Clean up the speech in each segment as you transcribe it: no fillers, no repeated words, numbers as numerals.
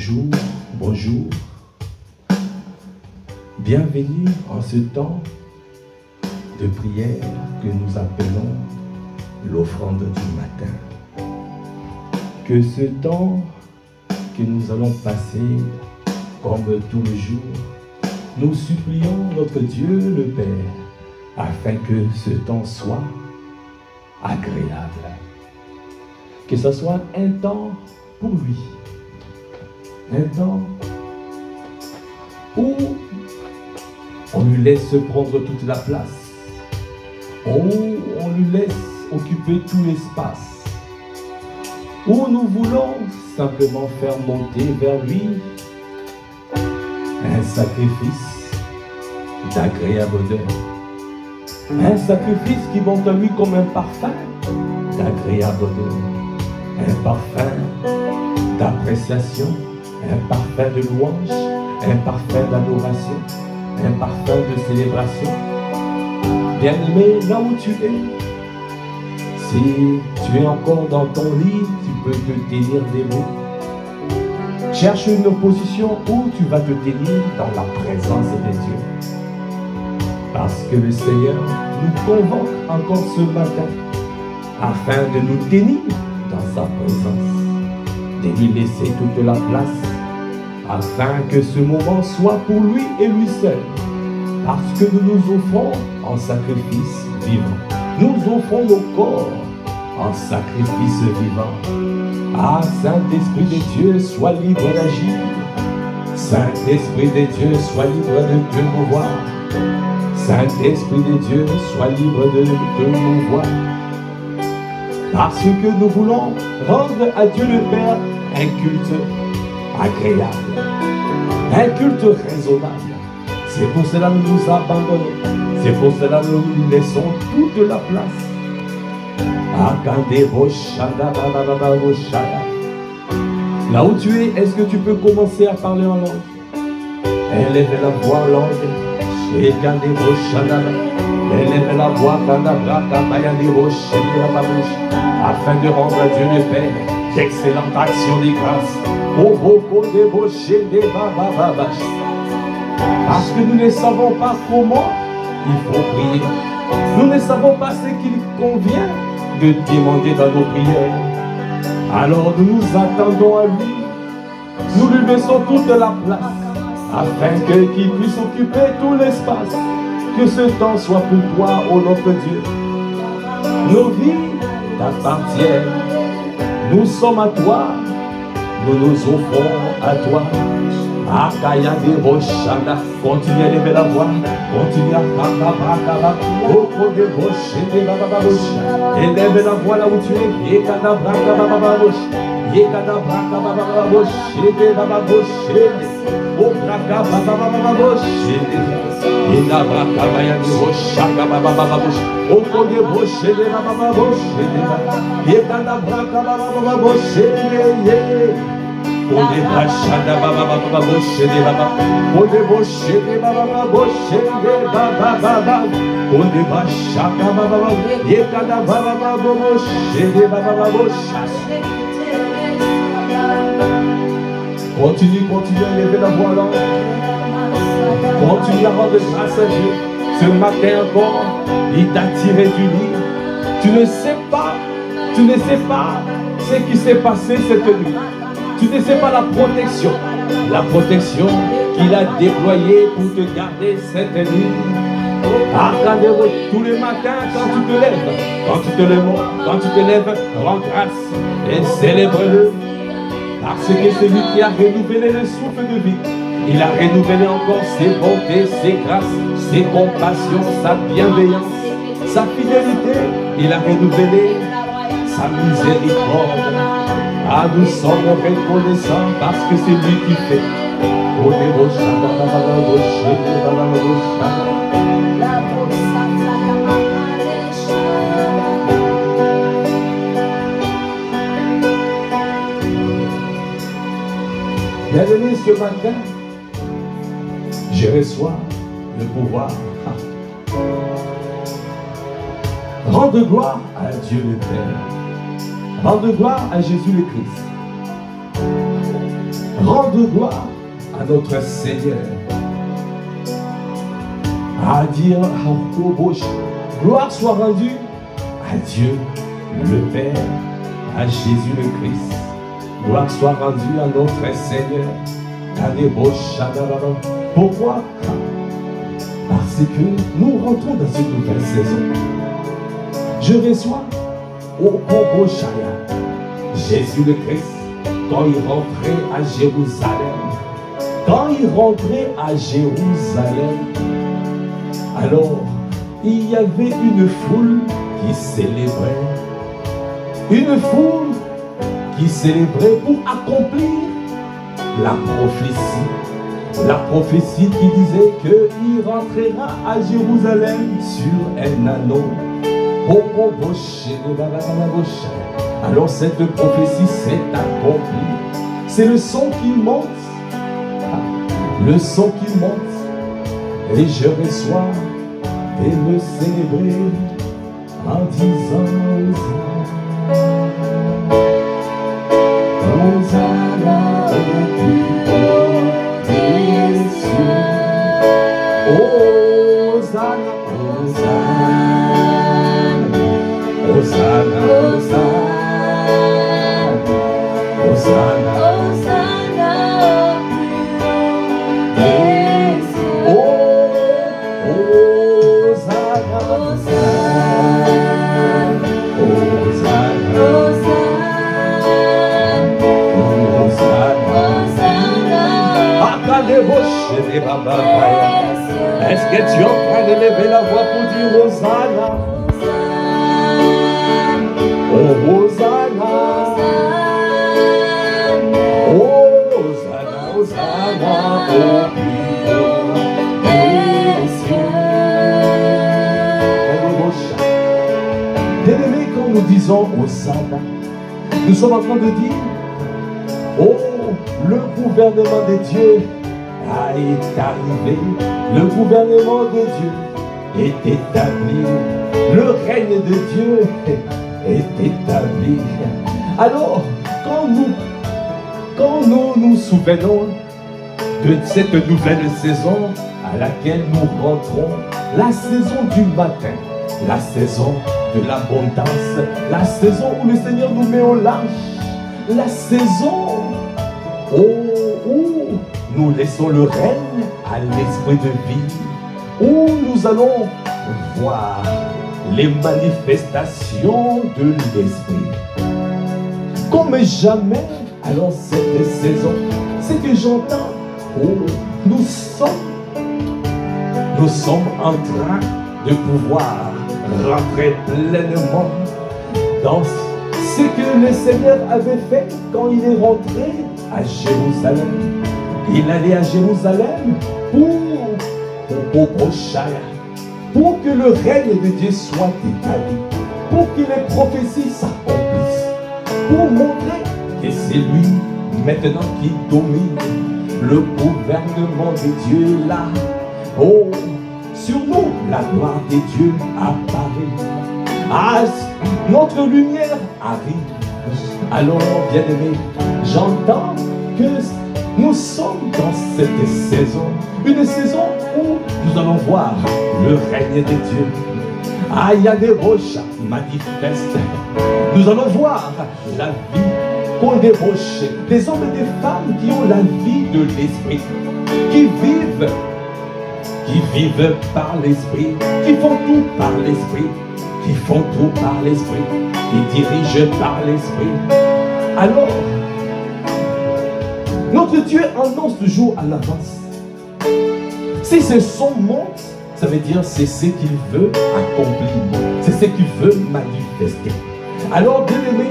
Bonjour, bonjour. Bienvenue en ce temps de prière que nous appelons l'offrande du matin. Que ce temps que nous allons passer comme tous les jours, nous supplions notre Dieu le Père afin que ce temps soit agréable. Que ce soit un temps pour lui. Un temps où on lui laisse prendre toute la place, où on lui laisse occuper tout l'espace, où nous voulons simplement faire monter vers lui un sacrifice d'agréable odeur, un sacrifice qui monte à lui comme un parfum d'agréable odeur, un parfum d'appréciation, un parfum de louange, un parfum d'adoration, un parfum de célébration. Bien-aimé, là où tu es, si tu es encore dans ton lit, tu peux te tenir debout. Cherche une position où tu vas te tenir dans la présence de Dieu. Parce que le Seigneur nous convoque encore ce matin afin de nous tenir dans sa présence, de lui laisser toute la place, afin que ce moment soit pour lui et lui seul. Parce que nous nous offrons en sacrifice vivant. Nous offrons nos corps en sacrifice vivant. Ah, Saint-Esprit de Dieu, sois libre d'agir. Saint-Esprit de Dieu, sois libre de te mouvoir. Saint-Esprit de Dieu, sois libre de te mouvoir. Parce que nous voulons rendre à Dieu le Père un culte agréable, un culte raisonnable. C'est pour cela que nous nous abandonnons. C'est pour cela que nous lui laissons toute la place. Là où tu es, est-ce que tu peux commencer à parler en langue? Élève la voix en langue. Élève la voix afin de rendre à Dieu le Père d'excellentes actions de grâce. Parce que nous ne savons pas comment il faut prier. Nous ne savons pas ce qu'il convient de demander dans nos prières. Alors nous nous attendons à lui. Nous lui laissons toute la place afin qu'il puisse occuper tout l'espace. Que ce temps soit pour toi, ô notre Dieu. Nos vies t'appartiennent. Nous sommes à toi. Nous nous offrons à toi. Akaya de Roshana, continue à lever la voix, continue à Kakabrakaba, Oko de Roche de Babababosh, élève la voix là où tu es, Yekada Brakabababosh, Yekada Brakabababosh, de Bababosh, Obraka Babababosh, Ina Brakabaya de Roshaka Babababosh, Oko de Roche de Babababosh, Yekada Brakabababosh, on est bachada baba baba boche de baba, on est boche de baba boche de baba baba, on est bachada baba baba, yekada baba baba boche de baba boche. Continue à lever la voix là. Continue à rendre grâce à Dieu. Ce matin encore, il t'a tiré du lit. Tu ne sais pas ce qui s'est passé cette nuit. Tu ne sais pas la protection qu'il a déployée pour te garder cette nuit. Tous les matins, quand tu te lèves, rends grâce et célèbre-le. Parce que c'est lui qui a renouvelé le souffle de vie. Il a renouvelé encore ses bontés, ses grâces, ses compassions, sa bienveillance, sa fidélité. Il a renouvelé sa miséricorde. Ah, nous sommes reconnaissants parce que c'est lui qui fait. Bienvenue ce matin. Je reçois le pouvoir. Rendre gloire à Dieu le Père. Rendre gloire à Jésus le Christ. rendre gloire à notre Seigneur. À dire, gloire soit rendue à Dieu le Père, à Jésus le Christ. Gloire soit rendue à notre Seigneur. Pourquoi? Parce que nous rentrons dans une nouvelle saison. Je reçois au Koboshaya Jésus le Christ quand il rentrait à Jérusalem. Quand il rentrait à Jérusalem, alors il y avait une foule qui célébrait. Une foule qui célébrait pour accomplir la prophétie. La prophétie qui disait qu'il rentrera à Jérusalem sur un anneau. Alors cette prophétie s'est accomplie. C'est le son qui monte. Le son qui monte. Et je reçois et me célébrer en disant Hosanna au plus haut des cieux. Hosanna, Hosanna, Hosanna, Hosanna, Hosanna au plus haut des cieux. Hosanna, Hosanna, est-ce que tu es en train de lever la voix pour dire Hosanna? Oh Hosanna, Hosanna, Hosanna au plus haut des cieux. Bien-aimés, quand nous disons Hosanna, nous sommes en train de dire oh, le gouvernement de Dieu est arrivé, le gouvernement de Dieu est établi, le règne de Dieu est établi. Alors, quand nous nous souvenons de cette nouvelle saison à laquelle nous rentrons, la saison du matin, la saison de l'abondance, la saison où le Seigneur nous met au large, la saison où nous laissons le règne à l'esprit de vie, où nous allons voir les manifestations de l'esprit. Comme jamais, alors cette saison, c'est que j'entends, nous sommes en train de pouvoir rentrer pleinement dans ce que le Seigneur avait fait quand il est rentré à Jérusalem. Il allait à Jérusalem pour que le règne de Dieu soit établi, pour que les prophéties s'accomplissent, pour montrer que c'est lui maintenant qui domine le gouvernement de Dieu là. Oh, sur nous, la gloire de Dieu apparaît. Ah, notre lumière arrive. Alors, bien-aimés, j'entends que nous sommes dans cette saison, une saison où nous allons voir le règne de Dieu. Ah, il y a des roches manifestes. Nous allons voir la vie qu'ont des roches, des hommes et des femmes qui ont la vie de l'esprit, qui vivent par l'esprit, qui font tout par l'esprit, qui font tout par l'esprit, qui dirigent par l'esprit. Alors, notre Dieu annonce toujours à l'avance. Si ce son monte, ça veut dire c'est ce qu'il veut accomplir, c'est ce qu'il veut manifester. Alors, bien-aimé,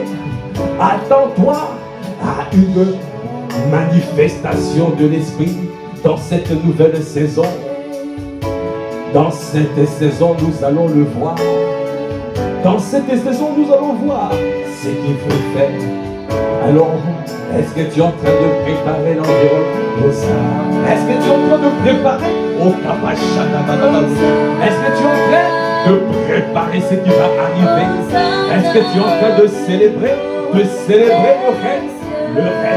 attends-toi à une manifestation de l'esprit dans cette nouvelle saison. Dans cette saison, nous allons le voir. Dans cette saison, nous allons voir ce qu'il veut faire. Alors, est-ce que tu es en train de préparer l'environnement? Est-ce que tu es en train de préparer au Kapachana? Est-ce que tu es en train de préparer ce qui va arriver? Est-ce que tu es en train de célébrer le règne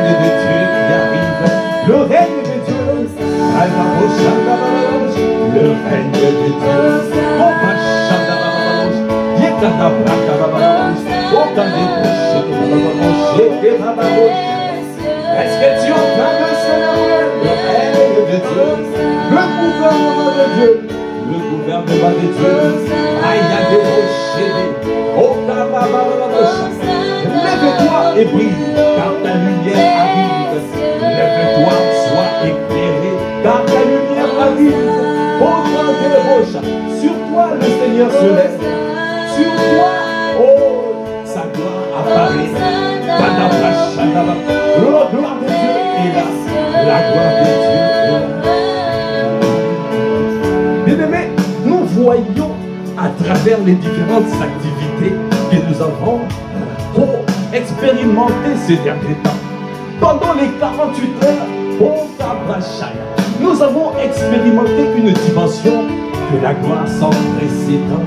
de Dieu qui arrive? Le règne de Dieu. Le règne de Dieu. Est-ce que tu entends le Seigneur? Le règne de Dieu. Le gouvernement de Dieu. Le gouvernement de Dieu. Aïe, lève-toi et brille, car ta lumière arrive. Lève-toi, sois éclairé, car ta lumière arrive. Sur toi, le Seigneur se lève. Sur toi, oh, sa gloire apparaît. La gloire de Dieu est là. La gloire de Dieu est là. Bien-aimés, nous voyons à travers les différentes activités que nous avons expérimenté ces derniers temps. Pendant les 48 heures, nous avons expérimenté une dimension de la gloire sans précédent.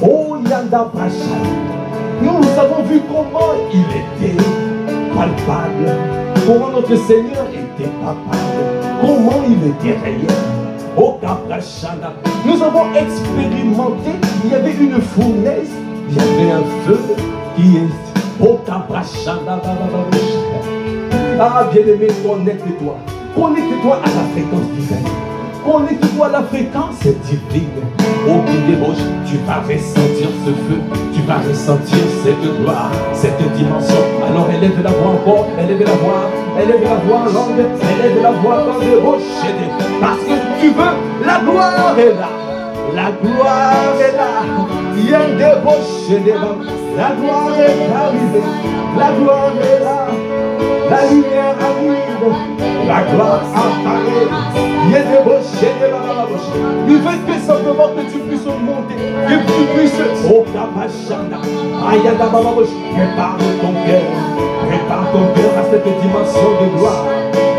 Oh Yanda Brachaya, nous avons vu comment il était palpable, comment notre Seigneur était palpable, comment il était réel. Oh Brachaya, nous avons expérimenté, il y avait une fournaise, il y avait un feu qui est. Oh Brachaya. Ah bien-aimé, connecte-toi. Connecte-toi à la fréquence divine. Connecte-toi à la fréquence divine. Oh bien-aimé, tu vas ressentir ce feu. Tu vas ressentir cette gloire, cette dimension. Alors élève la voix encore, élève la voix en langue, élève la voix dans le rocher. Parce que tu veux, la gloire est là. La gloire est là. Il y a des rochers devant. La gloire est arrivée. La gloire est là. La lumière arrive, la gloire apparaît. Il y a des rochers, des rochers. Il veut que simplement que tu puisses monter, que tu puisses. Oh, Kabachana, Ayada Bababosh, prépare ton cœur à cette dimension de gloire.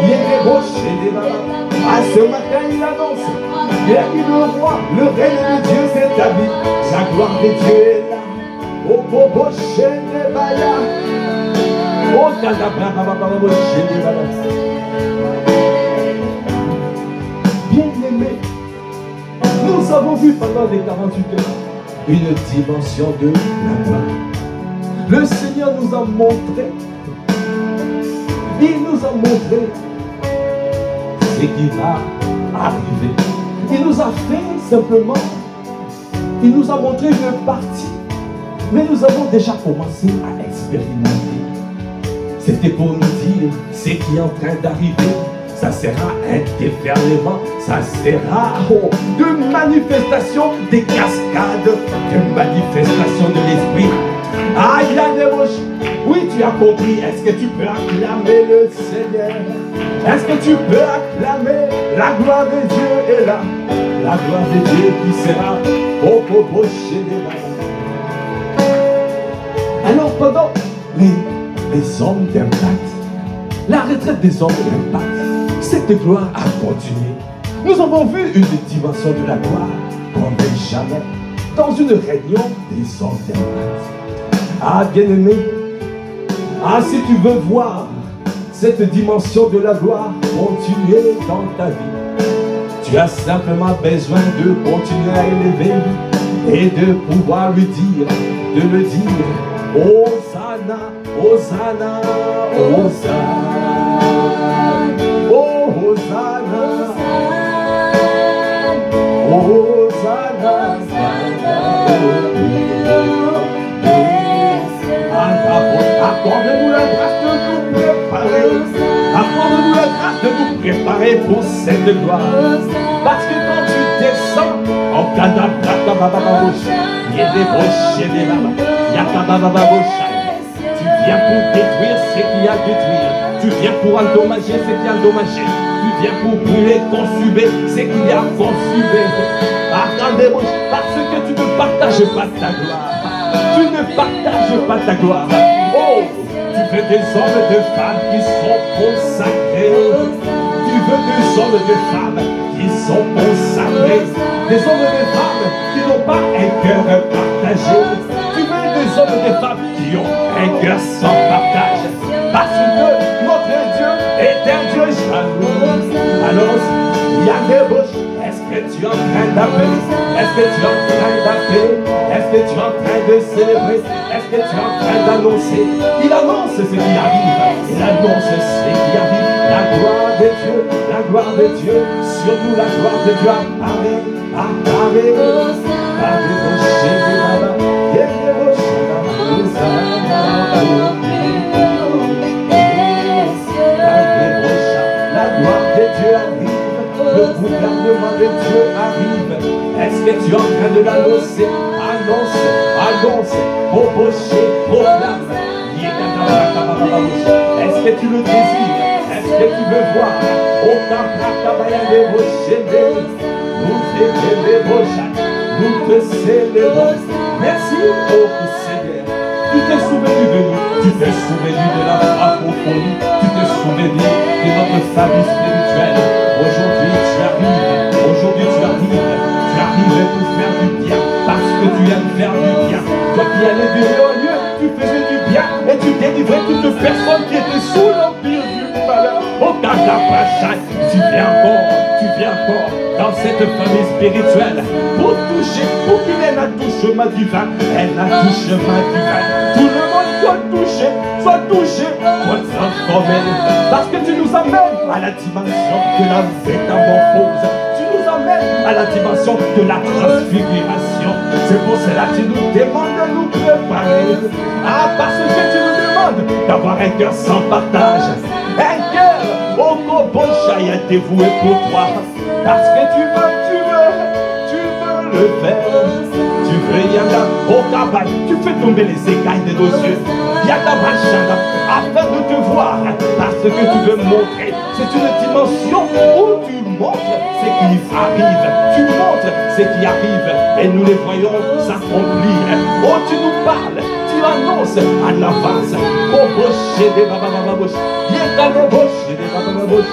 Il y a des rochers, des rochers. Ah, ce matin, il annonce. Il a dit le roi, le règne de Dieu s'établit. La gloire de Dieu est là. Oh, Bobo, Chéné, Baya. Oh, bien-aimé, nous avons vu pendant les 48 heures une dimension de la gloire. Le Seigneur nous a montré, il nous a montré ce qui va arriver. Il nous a fait simplement, il nous a montré une partie, mais nous avons déjà commencé à expérimenter. C'était pour nous dire ce qui est en train d'arriver. Ça sera un déferlement, ça sera de manifestation, des cascades, de manifestation de l'esprit. Ah, il y a des roches. Oui, tu as compris. Est-ce que tu peux acclamer le Seigneur? Est-ce que tu peux acclamer? La gloire de Dieu est là. La gloire de Dieu qui sera au bobo chez les mains. Alors pendant les hommes d'impact, la retraite des hommes d'impact, cette gloire a continué. Nous avons vu une dimension de la gloire comme jamais dans une réunion des hommes d'impact. Ah bien-aimé, ah si tu veux voir cette dimension de la gloire continuer dans ta vie, tu as simplement besoin de continuer à élever et de pouvoir lui dire, de le dire, Hosanna, Hosanna, Hosanna, oh Hosanna, Hosanna, accorde-nous la grâce de nous préparer, accorde-nous la grâce de nous préparer pour cette gloire. Parce que quand tu descends en Kadabrakababababosha, il y a des rochers des lames, Yakababababosha. Tu viens pour détruire ce qu'il y a à détruire. Tu viens pour endommager ce qu'il y a à endommager. Tu viens pour brûler, consumer ce qu'il y a à consumer. Attendez-moi, parce que tu ne partages pas ta gloire. Tu ne partages pas ta gloire. Oh, tu veux des hommes et des femmes qui sont consacrés. Tu veux des hommes et des femmes qui sont consacrés. Des hommes et des femmes qui n'ont pas un cœur partagé. Tu veux des hommes et des femmes qui ont un cœur sans partage. Parce que notre Dieu est un Dieu jaloux. tu es en train d'appeler? Est-ce que tu es en train d'appeler? Est-ce que tu es en train de célébrer? Est-ce que tu es en train d'annoncer? Il annonce ce qui arrive. Il annonce ce qui arrive. La gloire de Dieu, la gloire de Dieu. Sur nous, la gloire de Dieu apparaît. Apparaît. La gloire de Dieu arrive. Le gouvernement de Dieu arrive. Est-ce que tu es en train de l'annoncer? Annonce, annonce, propocher, proclame. Est-ce que tu le désires? Est-ce que tu veux voir? Nous te célébrons. Merci, oh Seigneur. Tu t'es souvenu de nous. Tu t'es souvenu de la francophonie. Tu t'es souvenu de notre famille spirituelle. Aujourd'hui, tu arrives. Aujourd'hui, tu arrives. Tu arrives pour faire du bien. Parce que tu aimes faire du bien. Toi qui allais du lieu en lieu, tu faisais du bien. Et tu délivrais toutes personnes qui étaient sous l'empire du malheur. Oh, tu viens encore dans cette famille spirituelle pour toucher, pour qu'il ait un touchement divin. Elle a un touchement divin. Tout le monde soit touché, soit transformé. Parce que tu nous amènes à la dimension de la métamorphose. Tu nous amènes à la dimension de la transfiguration. C'est pour cela que tu nous demandes de nous préparer. Ah, parce que tu nous demandes d'avoir un cœur sans partage. Un cœur au Kobochaïa dévoué pour toi. Parce que tu veux le faire. Tu veux Yanda au Kabal. Tu fais tomber les écailles de nos yeux. Yanda Bachanda, afin de te voir. Parce que tu veux montrer. C'est une dimension où tu montres ce qui arrive. Tu montres ce qui arrive. Et nous les voyons s'accomplir. Oh, tu nous parles. Tu annonces en avance. Koboché de Babababosh. Yanda de Bosh de Babababosh.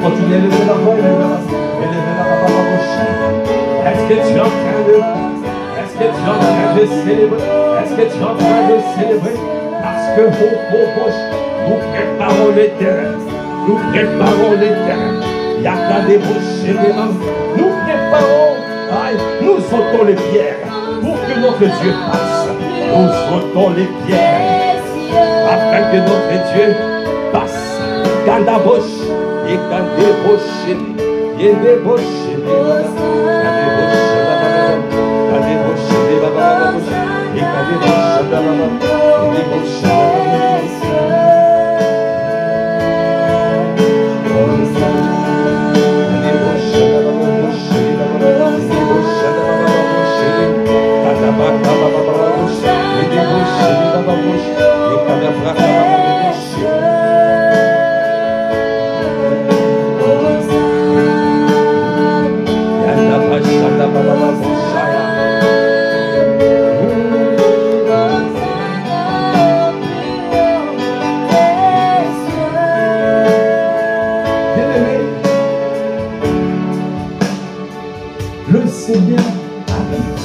Continue à lever la voix, est-ce que tu es en train de... Est-ce que tu es en train de célébrer? Est-ce que tu es en train de célébrer? Parce que nous préparons les terrains. Nous préparons les terrains. Il y a qu'à débaucher les mains. Nous préparons. Nous sautons les pierres pour que notre Dieu passe. Nous sautons les pierres afin que notre Dieu passe. Gandabosh. Et quand débauché, il est débauché, et le Seigneur arrive.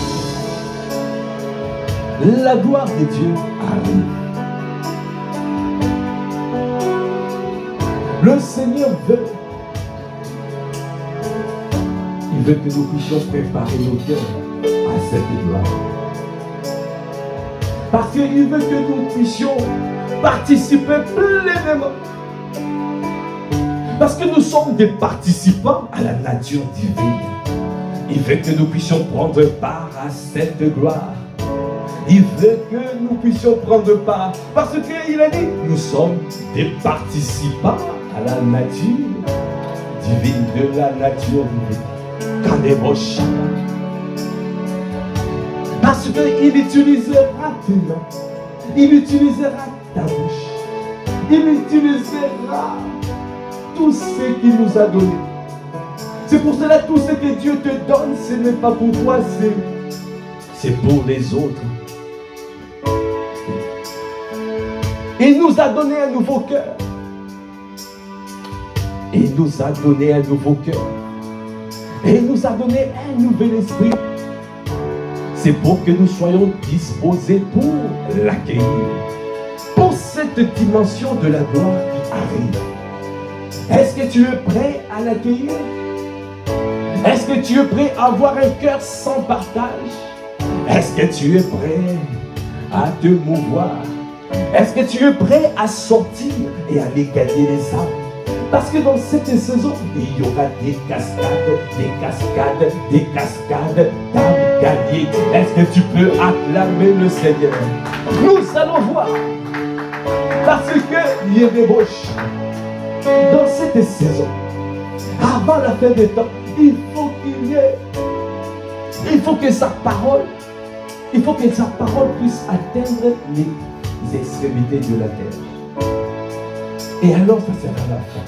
La gloire de Dieu arrive. Le Seigneur veut. Il veut que nous puissions préparer nos cœurs à cette gloire. Parce qu'il veut que nous puissions participer pleinement. Parce que nous sommes des participants à la nature divine. Il veut que nous puissions prendre part à cette gloire. Il veut que nous puissions prendre part. Parce qu'il a dit, nous sommes des participants à la nature divine, de la nature divine. Parce qu'il utilisera tes mains. Il utilisera ta bouche. Il utilisera tout ce qu'il nous a donné. C'est pour cela tout ce que Dieu te donne, ce n'est pas pour toi, c'est pour les autres. Il nous a donné un nouveau cœur. Il nous a donné un nouveau cœur. Et il nous a donné un nouvel esprit. c'est pour que nous soyons disposés pour l'accueillir. Pour cette dimension de la gloire qui arrive. Est-ce que tu es prêt à l'accueillir? Est-ce que tu es prêt à avoir un cœur sans partage? Est-ce que tu es prêt à te mouvoir? Est-ce que tu es prêt à sortir et à aller gagner les âmes? Parce que dans cette saison, il y aura des cascades, des cascades, des cascades d'âmes gagnées. Est-ce que tu peux acclamer le Seigneur? Nous allons voir. Parce qu'il y a des roches. Dans cette saison, avant la fin des temps, il faut qu'il y ait. Il faut que sa parole puisse atteindre les extrémités de la terre. Et alors, ça sera la fin.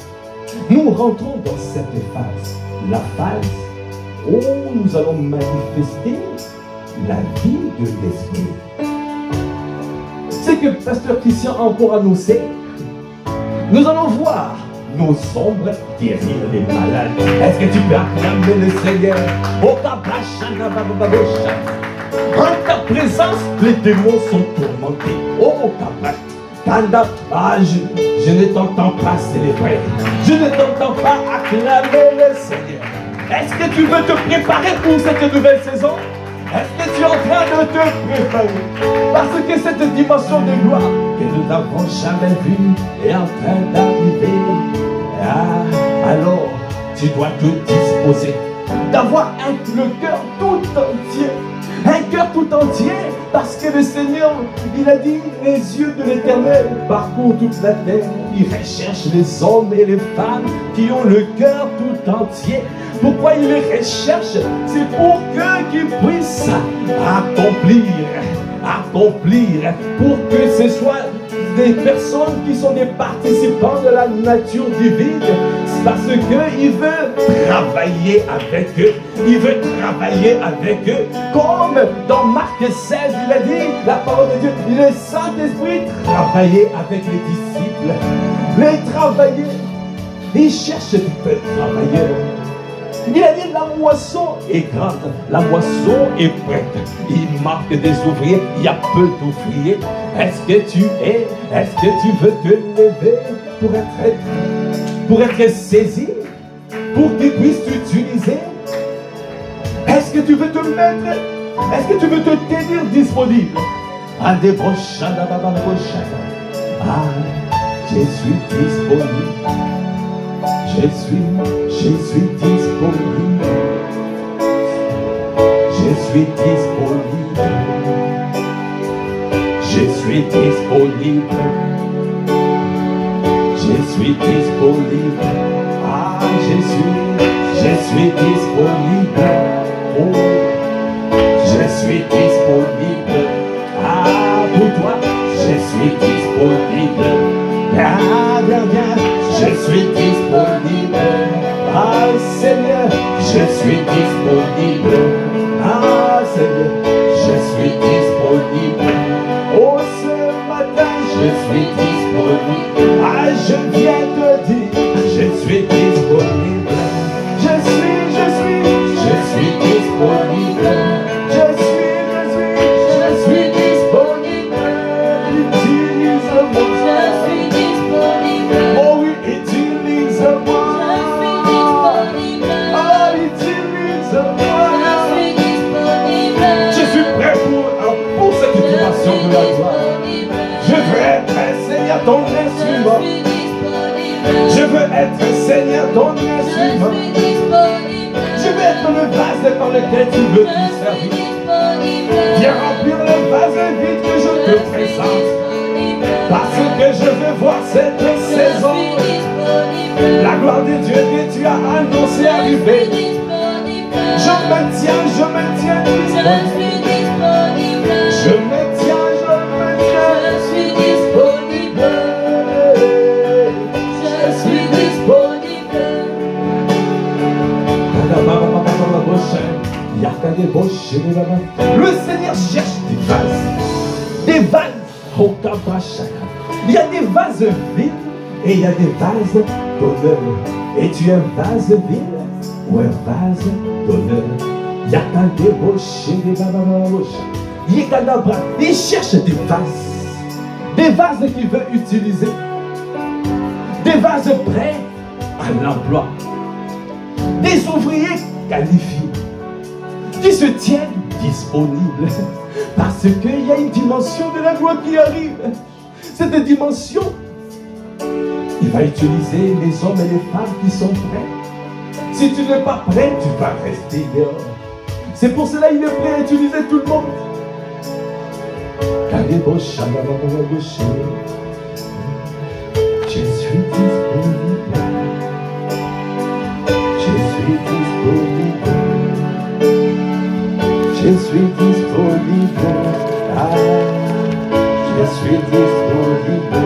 Nous rentrons dans cette phase. La phase où nous allons manifester la vie de l'Esprit. C'est que Pasteur Christian a encore annoncé. Nous allons voir nos ombres guérir les malades. Est-ce que tu peux acclamer le Seigneur? En ta présence, les démons sont tourmentés. Oh, je ne t'entends pas célébrer. Je ne t'entends pas acclamer le Seigneur. Est-ce que tu veux te préparer pour cette nouvelle saison? Est-ce que tu es en train de te préparer? Parce que cette dimension de gloire que nous n'avons jamais vue est en train d'arriver. Alors, tu dois te disposer d'avoir le cœur tout entier. Un cœur tout entier, parce que le Seigneur, il a dit, les yeux de l'Éternel parcourent toute la terre. Il recherche les hommes et les femmes qui ont le cœur tout entier. Pourquoi il les recherche? C'est pour qu'ils puissent accomplir, pour que ce soit des personnes qui sont des participants de la nature divine. Parce qu'il veut travailler avec eux. Il veut travailler avec eux. Comme dans Marc 16, il a dit, la parole de Dieu, le Saint-Esprit travaillait avec les disciples. Les travailler. Il cherche des travailleurs. Il a dit, la moisson est grande, la moisson est prête. Il marque des ouvriers, il y a peu d'ouvriers. Est-ce que tu veux te lever pour être saisi, pour qu'il puisse t'utiliser? Est-ce que tu veux te mettre, est-ce que tu veux te tenir disponible? Ah, je suis disponible. Je suis disponible. Je suis disponible. Je suis disponible. Je suis disponible. Ah, je suis disponible. Oh, je suis disponible. Ah, pour toi, je suis disponible. Ah, viens. Je suis disponible. Ah, Seigneur, je suis disponible. Ah, Seigneur, je suis disponible. Oh, ce matin, je suis disponible. Ah, je viens te dire, je suis disponible. Je suis disponible. Je suis disponible. Utilise-moi. Je suis disponible. Oh oui, utilise-moi. Je suis disponible. Oh, utilise-moi. Je suis disponible. Je suis prêt pour cette dimension de la gloire. Je veux être Seigneur ton instrument. Je veux être Seigneur ton instrument. Je veux être le vase dans lequel tu veux te servir. Viens remplir le vase vide que je te présente. Parce que je veux voir cette saison. La gloire de Dieu que tu as annoncé arriver. Je me tiens disponible. Je me tiens disponible. Je suis disponible. Le Seigneur cherche des vases. Il y a des vases vides et il y a des vases d'honneur. Et tu es un vase vide ou un vase d'honneur? Il cherche des vases qu'il veut utiliser, des vases prêts à l'emploi, des ouvriers qualifiés qui se tiennent disponibles parce qu'il y a une dimension de la gloire qui arrive. Cette dimension, il va utiliser les hommes et les femmes qui sont prêts. Si tu n'es pas prêt, tu vas rester dehors. C'est pour cela qu'il est prêt à utiliser tout le monde. Je suis disponible. Je suis disponible. Je suis disponible. Ah, je suis disponible.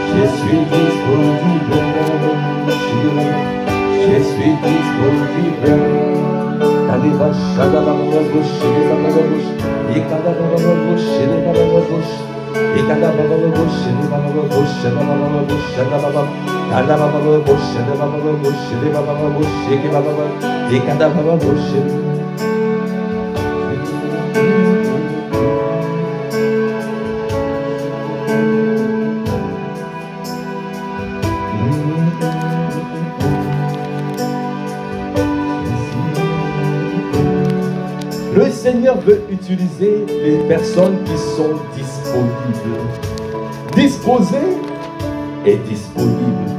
Je suis disponible. Je suis disponible. Allez, va, chada, va, gauche, va, gauche. Et cada va, gauche, va, gauche. Et cada va, gauche, va, gauche, va, gauche, cada va, gauche, va, gauche, va, gauche, et cada va, gauche. Le Seigneur veut utiliser les personnes qui sont disponibles. Disposées et disponibles.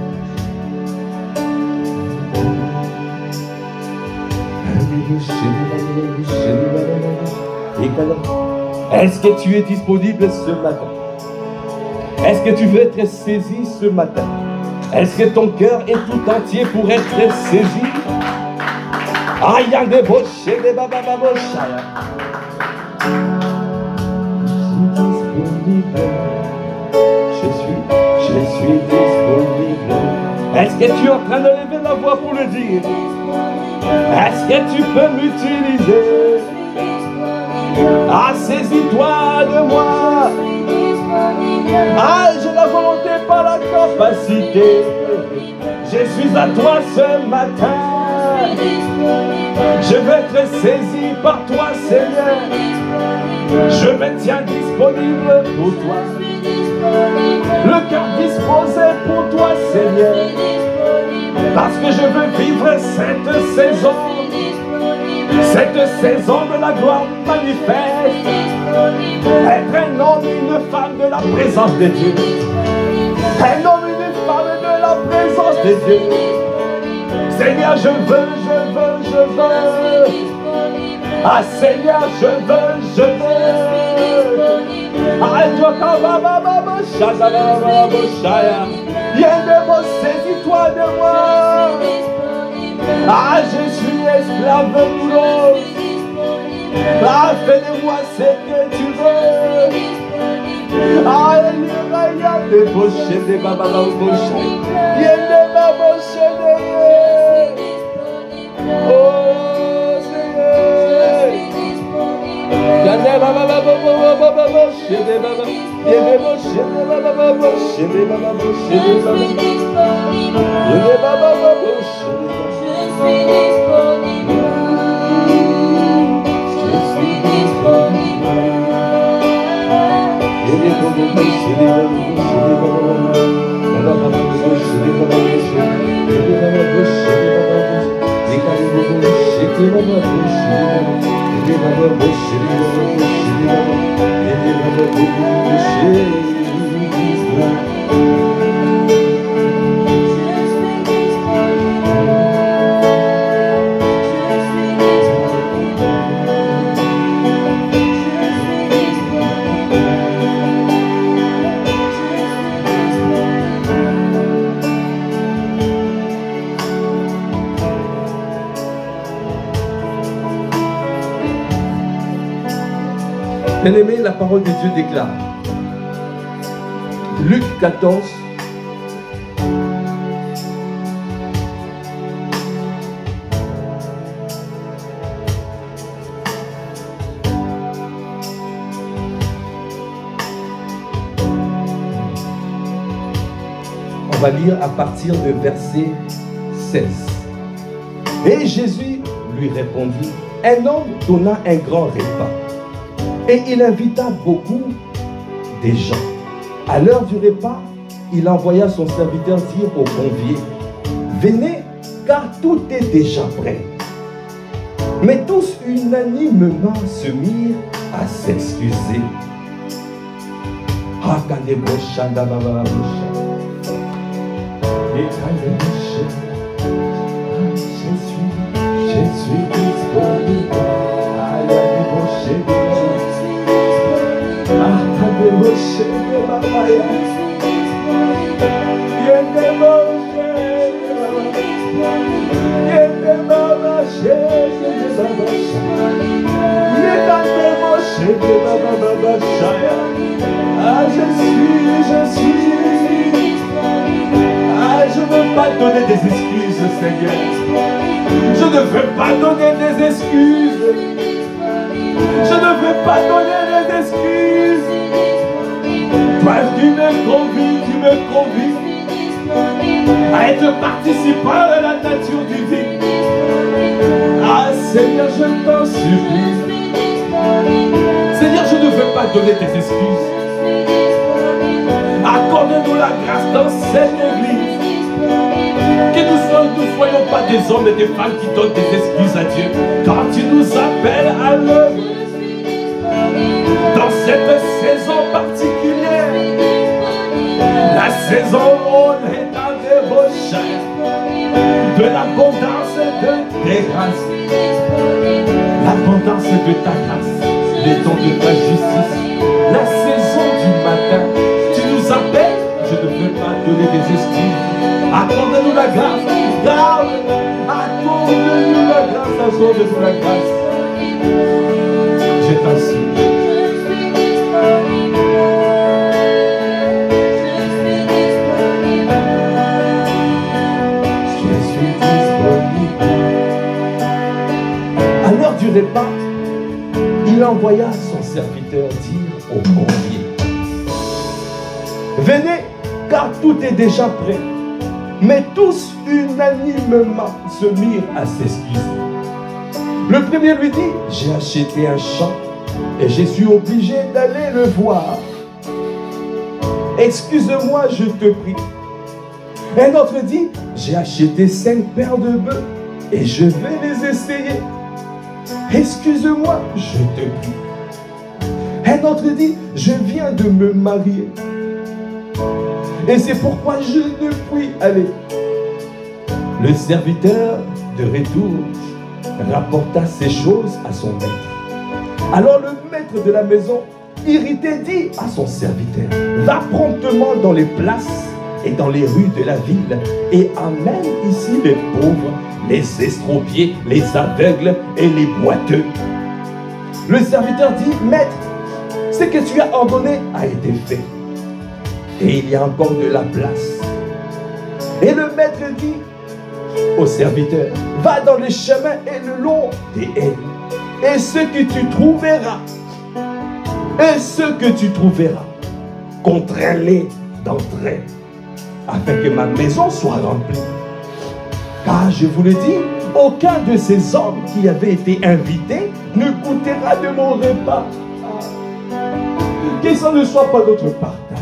Est-ce que tu es disponible ce matin? Est-ce que tu veux être saisi ce matin? Est-ce que ton cœur est tout entier pour être saisi? Aïe, des boches, des babababochaya. Je suis disponible. Est-ce que tu es en train de lever la voix pour le dire? Est-ce que tu peux m'utiliser? Ah, saisis-toi de moi. Ah, j'ai la volonté, pas la capacité. Je suis à toi ce matin. Je veux être saisi par toi, Seigneur. Je me tiens disponible pour toi. Le cœur disposé pour toi, Seigneur. Parce que je veux vivre cette saison de la gloire manifeste. Être un homme et une femme de la présence de Dieu. Un homme et une femme de la présence de Dieu. Seigneur, je veux. Ah, Seigneur, je veux. Ah, saisis-toi de moi. Ah, je suis esclave douloureux. Ah, fais de moi ce que tu veux. Ah, il y a des bochés, des babababochés. Il y a des babochés. Oh, Seigneur. Il y a des babababochés, des bababochés. Il y a des bochés, des babababochés, des bababochés, des bababochés. Il y a des babababochés. Je suis disponible. Je suis disponible. Bien-aimé, la parole de Dieu déclare, Luc 14, on va lire à partir de verset 16. Et Jésus lui répondit, un homme donna un grand repas et il invita beaucoup des gens. À l'heure du repas, il envoya son serviteur dire aux conviés, venez, car tout est déjà prêt. Mais tous unanimement se mirent à s'excuser. Je suis disponible. Je ne veux pas donner des excuses, Seigneur. Je ne veux pas donner des excuses. Je ne veux pas donner des excuses. Toi, tu me convies à être participant de la nature divine. Ah, Seigneur, je t'en supplie. Seigneur, je ne veux pas donner des excuses. Accorde-nous la grâce dans cette église. Que nous ne soyons pas des hommes et des femmes qui donnent des excuses à Dieu. Quand tu nous appelles à l'œuvre, dans cette saison particulière, la saison où on est dans des recherches de l'abondance de tes grâces, l'abondance de ta grâce, les dons de ta justice, la saison du matin, tu nous appelles, je ne veux pas donner des excuses. Accorde-nous la grâce, accorde-nous la grâce, accorde-nous la grâce. Je t'en supplie. Je suis disponible. À l'heure du repas, il envoya son serviteur dire aux conviés, venez, car tout est déjà prêt. Mais tous unanimement se mirent à s'excuser. Le premier lui dit, j'ai acheté un champ et je suis obligé d'aller le voir. Excuse-moi, je te prie. Un autre dit, j'ai acheté 5 paires de bœufs et je vais les essayer. Excuse-moi, je te prie. Un autre dit, je viens de me marier. Et c'est pourquoi je ne puis aller. Le serviteur de retour rapporta ces choses à son maître. Alors le maître de la maison, irrité, dit à son serviteur, va promptement dans les places et dans les rues de la ville et amène ici les pauvres, les estropiés, les aveugles et les boiteux. Le serviteur dit, maître, ce que tu as ordonné a été fait. Et il y a encore de la place. Et le maître dit au serviteur, va dans les chemins et le long des haies. Et ce que tu trouveras, contrains-les d'entrer, afin que ma maison soit remplie. Car je vous le dis, aucun de ces hommes qui avaient été invités ne goûtera de mon repas. Que ça ne soit pas notre partage.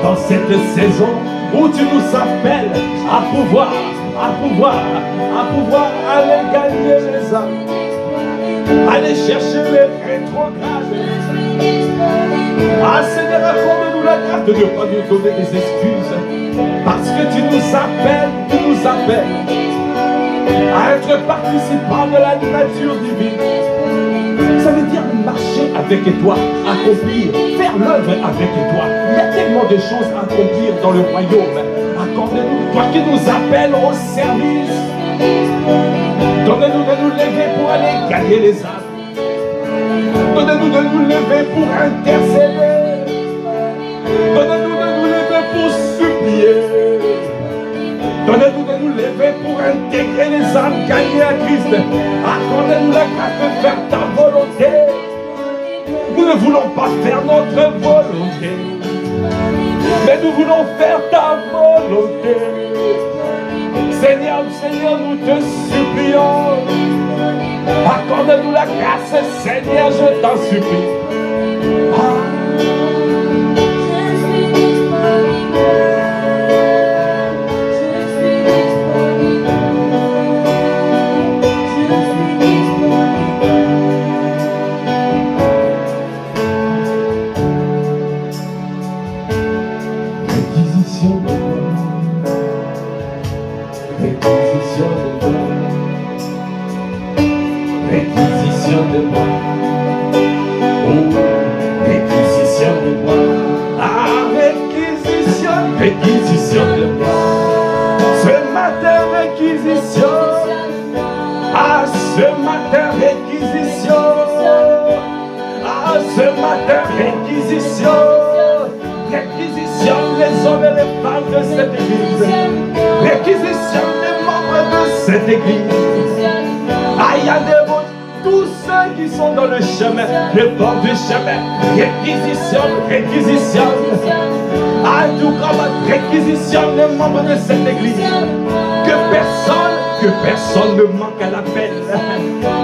Dans cette saison où tu nous appelles à pouvoir aller gagner les âmes, aller chercher les rétrogrades. Ah Seigneur, accorde-nous la grâce de ne pas nous donner des excuses, parce que tu nous appelles à être participants de la nature divine. Ça veut dire marcher avec avec toi, accomplir, faire l'œuvre avec toi. Il y a tellement de choses à accomplir dans le royaume. Accorde-nous, toi qui nous appelles au service. Donne-nous de nous lever pour aller gagner les âmes. Donne-nous de nous lever pour intercéder. Donne-nous de nous lever pour supplier. Donne-nous de nous lever pour intégrer les âmes gagnées à Christ. Accorde-nous la grâce de faire ta volonté. Nous ne voulons pas faire notre volonté, mais nous voulons faire ta volonté. Seigneur, Seigneur, nous te supplions. Accorde-nous la grâce, Seigneur, je t'en supplie. Réquisition de moi. Ce matin, réquisition. Ah, ce matin, réquisition. Ah, ce matin, réquisition. Réquisition les hommes et les femmes de cette église. Réquisition des membres de cette église. Aïe, tous ceux qui sont dans le chemin, le bord du chemin. Réquisition, réquisition. À tout comme réquisition des membres de cette église. Que personne ne manque à l'appel.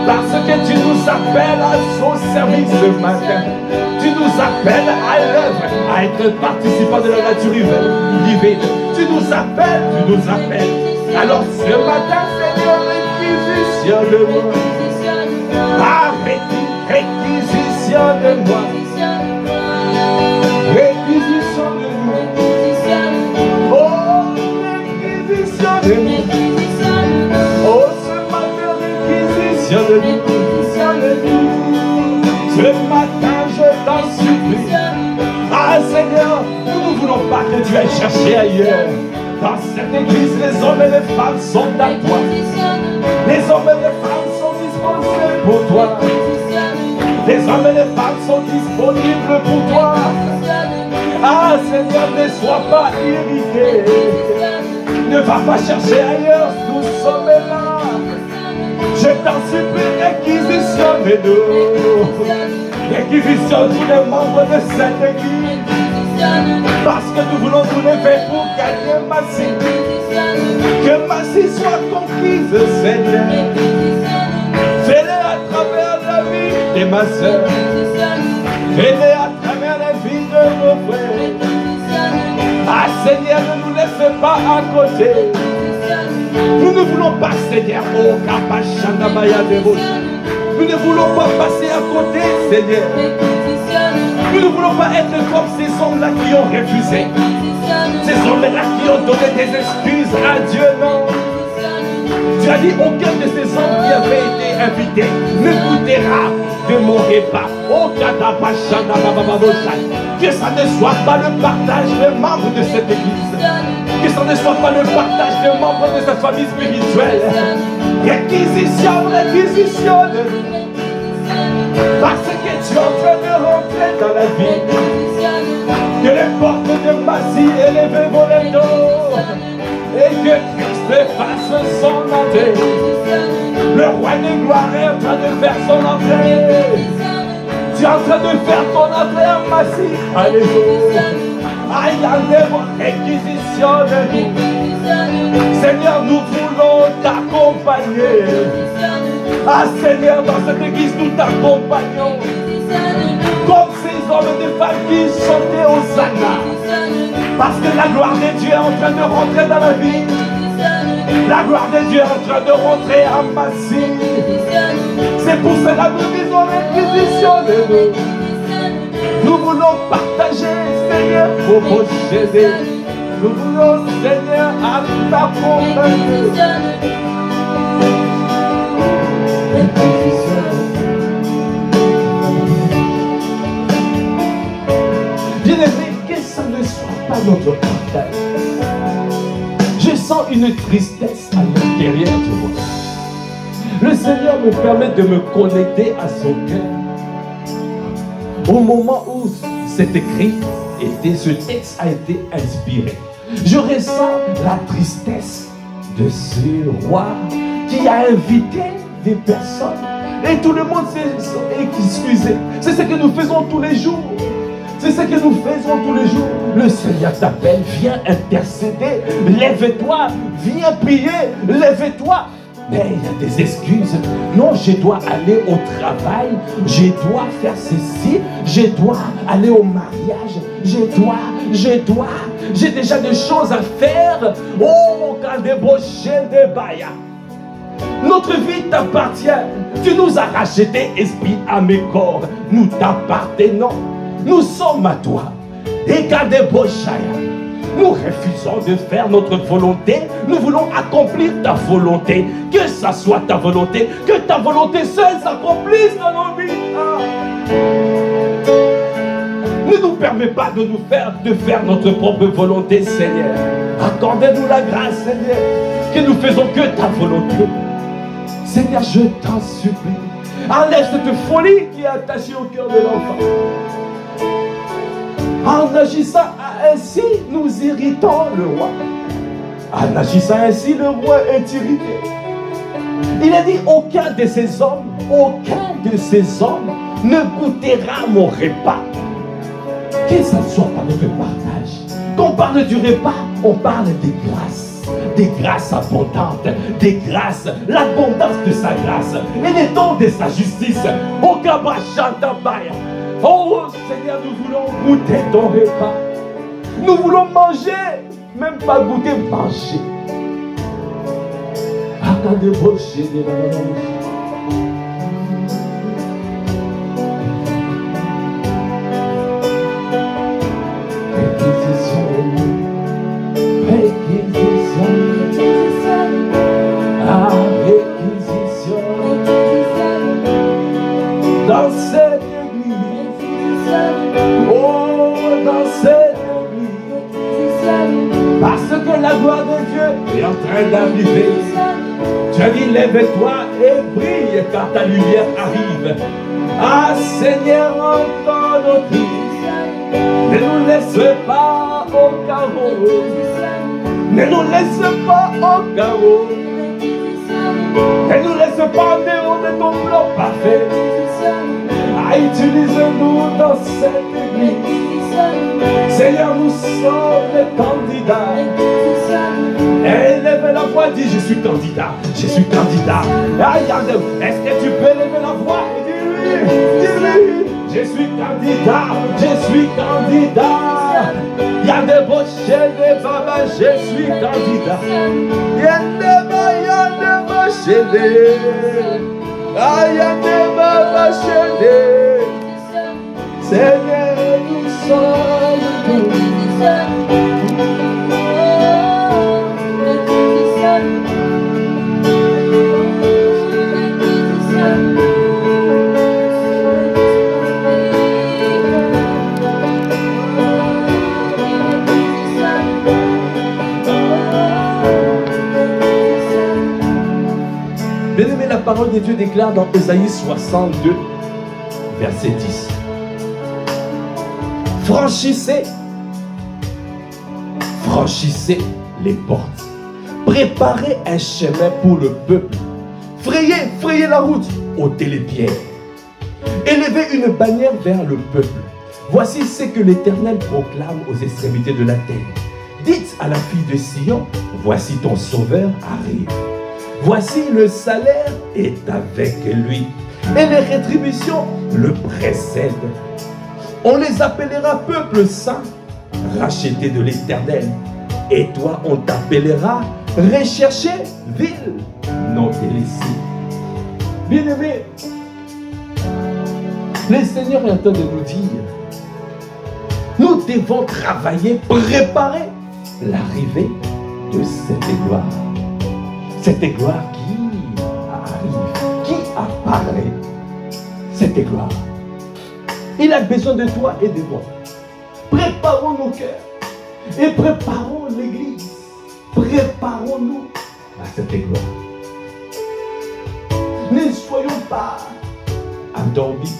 Parce que tu nous appelles à son service ce matin. Tu nous appelles à l'œuvre, à être participant de la nature divine. Tu nous appelles. Alors ce matin, Seigneur, réquisition de moi. Ah, réquisition de moi. Réquisition de moi. Oh, réquisition de moi. Oh, ce matin, réquisition de nous. Ce matin, je t'en supplie. Ah, Seigneur, nous ne voulons pas que tu ailles chercher ailleurs. Dans cette église, les hommes et les femmes sont à toi. Les hommes et les femmes sont disposés pour toi. Les hommes et les femmes sont disponibles pour toi. Ah, Seigneur, ne sois pas irrité. Ne va pas chercher ailleurs, nous sommes là. Je t'en supplie, réquisitionne-nous. Réquisitionne tous les membres de cette église. Parce que nous voulons nous lever pour gagner Massy. Que Massy soit conquise, Seigneur. Fais-le à travers la vie de ma soeur. Fais-le à travers la vie de nos frères. Ah, Seigneur, ne nous laisse pas à côté. Nous ne voulons pas, Seigneur, oh, Kapachandabaya de Roche. Nous ne voulons pas passer à côté, Seigneur. Nous ne voulons pas être comme ces hommes-là qui ont refusé. Ces hommes-là qui ont donné des excuses à Dieu, non. Tu as dit, aucun de ces hommes qui avaient été invités ne goûtera de mon repas. Oh, que ça ne soit pas le partage des membres de cette église. Que ça ne soit pas le partage des membres de cette famille spirituelle. Réquisition. Parce que tu es en train de rentrer dans la vie. Que les portes de Massy élèvent vos dos. Et que Christ fasse son entrée. Le roi de gloire est en train de faire son entrée. Tu es en train de faire ton entrée à Massy. Alléluia. Aïe, réquisition de nous. Seigneur, nous voulons t'accompagner. Ah, Seigneur, dans cette église, nous t'accompagnons. Comme ces hommes et des femmes qui chantaient Hosanna. Parce que la gloire de Dieu est en train de rentrer dans la vie. La gloire de Dieu est en train de rentrer à Massy. C'est pour cela que nous disons réquisition de nous. Nous voulons partager, Seigneur, pour posséder. Nous voulons, Seigneur, à t'accompagner. pas notre partage. Je sens une tristesse à l'intérieur de moi. Le Seigneur me permet de me connecter à son cœur. Au moment où cet écrit ce texte a été inspiré, je ressens la tristesse de ce roi qui a invité des personnes. Et tout le monde s'est excusé. C'est ce que nous faisons tous les jours. C'est ce que nous faisons tous les jours. Le Seigneur t'appelle, viens intercéder, lève-toi, viens prier, lève-toi. Mais il y a des excuses. Non, je dois aller au travail, je dois faire ceci, je dois aller au mariage, j'ai déjà des choses à faire. Oh, quand débauché de Baya. Notre vie t'appartient. Tu nous as racheté, esprit, âme et corps. Nous t'appartenons. Nous sommes à toi. Et quand débauché, nous refusons de faire notre volonté. Nous voulons accomplir ta volonté. Que ça soit ta volonté. Que ta volonté seule s'accomplisse dans nos vies. Ne nous permets pas de faire notre propre volonté, Seigneur. Accordez-nous la grâce, Seigneur. Que nous faisons que ta volonté. Seigneur, je t'en supplie. Enlève cette folie qui est attachée au cœur de l'enfant. En agissant ainsi, nous irritons le roi. En agissant ainsi, le roi est irrité. Il a dit, aucun de ces hommes ne goûtera mon repas. Que ça ne soit pas notre partage. Quand on parle du repas, on parle des grâces abondantes, des grâces, l'abondance de sa grâce et les dons de sa justice. Oh, oh Seigneur, nous voulons goûter ton repas. Nous voulons manger, même pas goûter, manger. Dans cette église, oh, dans cette église, parce que la gloire de Dieu est en train d'arriver. Tu as dit, lève-toi et brille car ta lumière arrive. Ah Seigneur, entends nos cris. Ne nous laisse pas au carreau. Ne nous laisse pas au carreau. Ne nous laisse pas en dehors de ton plan parfait. Utilise-nous dans cette église. Seigneur, nous sommes les candidats. Élève la voix, dis je suis candidat. Je suis candidat. Est-ce que tu peux lever la voix et dis-lui, je suis candidat, je suis candidat. Il y a des bochets, des babas, je suis candidat. Il y a des bochets. Seigneur, nous sommes Bien-aimé, la parole de Dieu déclare dans Ésaïe 62, verset 10. Franchissez les portes. Préparez un chemin pour le peuple. Frayez la route, ôtez les pierres. Élevez une bannière vers le peuple. Voici ce que l'Éternel proclame aux extrémités de la terre. Dites à la fille de Sion, voici ton sauveur arrive. Voici le salaire est avec lui. Et les rétributions le précèdent. On les appellera peuple saint, racheté de l'Éternel. Et toi, on t'appellera recherché, ville, non délaissée. Bien-aimé, le Seigneur est en train de nous dire, nous devons travailler, préparer l'arrivée de cette gloire. Cette gloire qui arrive, qui apparaît. Cette gloire. Il a besoin de toi et de moi. Préparons nos cœurs. Et préparons l'Église. Préparons-nous à cette gloire. Ne soyons pas endormis.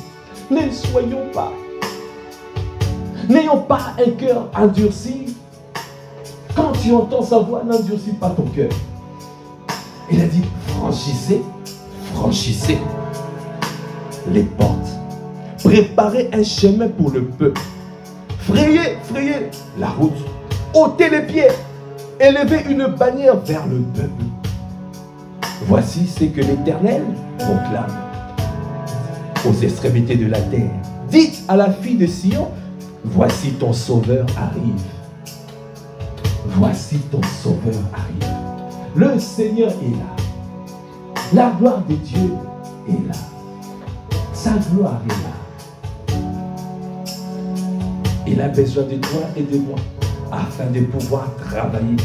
Ne soyons pas. N'ayons pas un cœur endurci. Quand tu entends sa voix, n'endurcis pas ton cœur. Il a dit, franchissez, franchissez les portes. Préparez un chemin pour le peuple. Frayez, frayez la route. ôtez les pieds. Élevez une bannière vers le peuple. Voici ce que l'Éternel proclame aux extrémités de la terre. Dites à la fille de Sion, voici ton sauveur arrive. Voici ton sauveur arrive. Le Seigneur est là. La gloire de Dieu est là. Sa gloire est là. Il a besoin de toi et de moi afin de pouvoir travailler,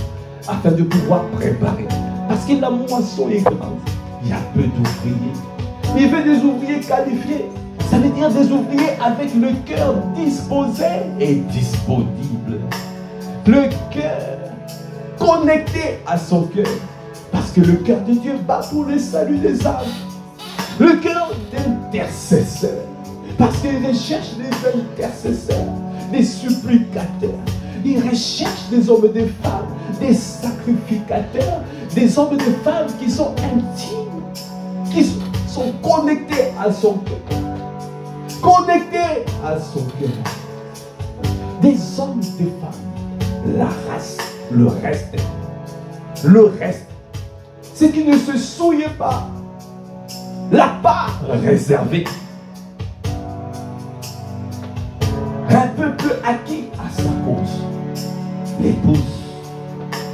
afin de pouvoir préparer. Parce que la moisson est grande. Il y a peu d'ouvriers. Il veut des ouvriers qualifiés. Ça veut dire des ouvriers avec le cœur disposé et disponible. Le cœur connecté à son cœur. Parce que le cœur de Dieu bat pour le salut des âmes. Le cœur d'intercesseur. Parce qu'il recherche des intercesseurs, des supplicateurs. Il recherche des hommes et des femmes, des sacrificateurs, des hommes et des femmes qui sont intimes, qui sont connectés à son cœur. Connectés à son cœur. Des hommes et des femmes. La race, le reste. Le reste. C'est qui ne se souillent pas. La part réservée. Un peuple acquis à sa cause. L'épouse.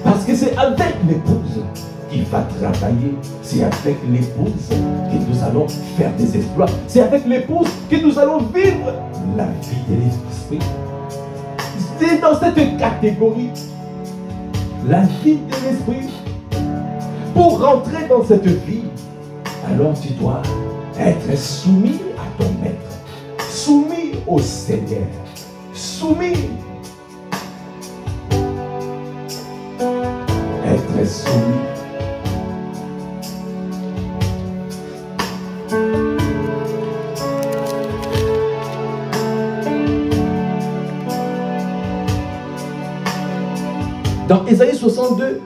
Parce que c'est avec l'épouse qu'il va travailler. C'est avec l'épouse que nous allons faire des exploits. C'est avec l'épouse que nous allons vivre la vie de l'esprit. C'est dans cette catégorie. La vie de l'esprit. Pour rentrer dans cette vie, alors tu dois être soumis à ton maître. Soumis au Seigneur. Soumis. Être soumis. Dans Ésaïe 62,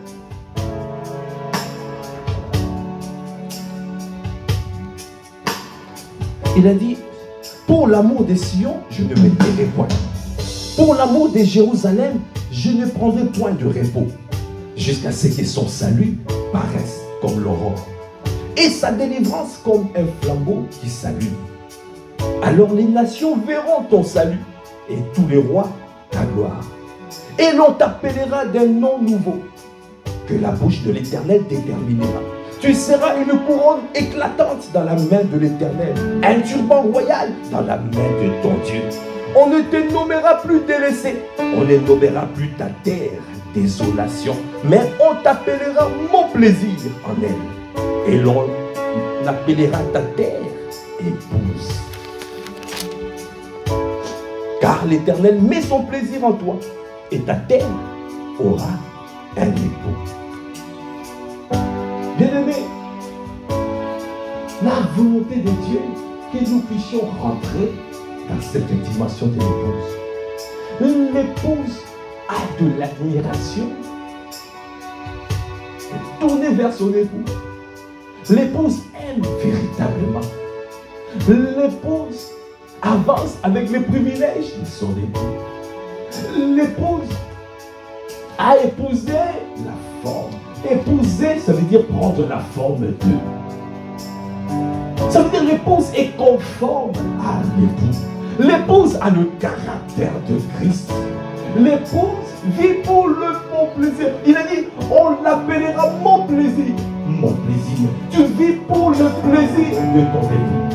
il a dit, pour l'amour de Sion, je ne me tairai point. Pour l'amour de Jérusalem, je ne prendrai point de repos, jusqu'à ce que son salut paraisse comme l'aurore, et sa délivrance comme un flambeau qui s'allume. Alors les nations verront ton salut, et tous les rois ta gloire. Et l'on t'appellera d'un nom nouveau, que la bouche de l'Éternel déterminera. Tu seras une couronne éclatante dans la main de l'Éternel, un turban royal dans la main de ton Dieu. On ne te nommera plus délaissé, on ne nommera plus ta terre désolation, mais on t'appellera mon plaisir en elle. Et l'on appellera ta terre épouse. Car l'Éternel met son plaisir en toi, et ta terre aura un époux. Bien-aimé, la volonté de Dieu, que nous puissions rentrer dans cette dimension de l'épouse. L'épouse a de l'admiration. Tournée vers son époux. L'épouse aime véritablement. L'épouse avance avec les privilèges de son époux. L'épouse a épousé la forme. Épouser, ça veut dire prendre la forme de. Ça veut dire l'épouse est conforme à l'époux. L'épouse a le caractère de Christ. L'épouse vit pour le bon plaisir. Il a dit, on l'appellera mon plaisir. Mon plaisir. Tu vis pour le plaisir de ton époux.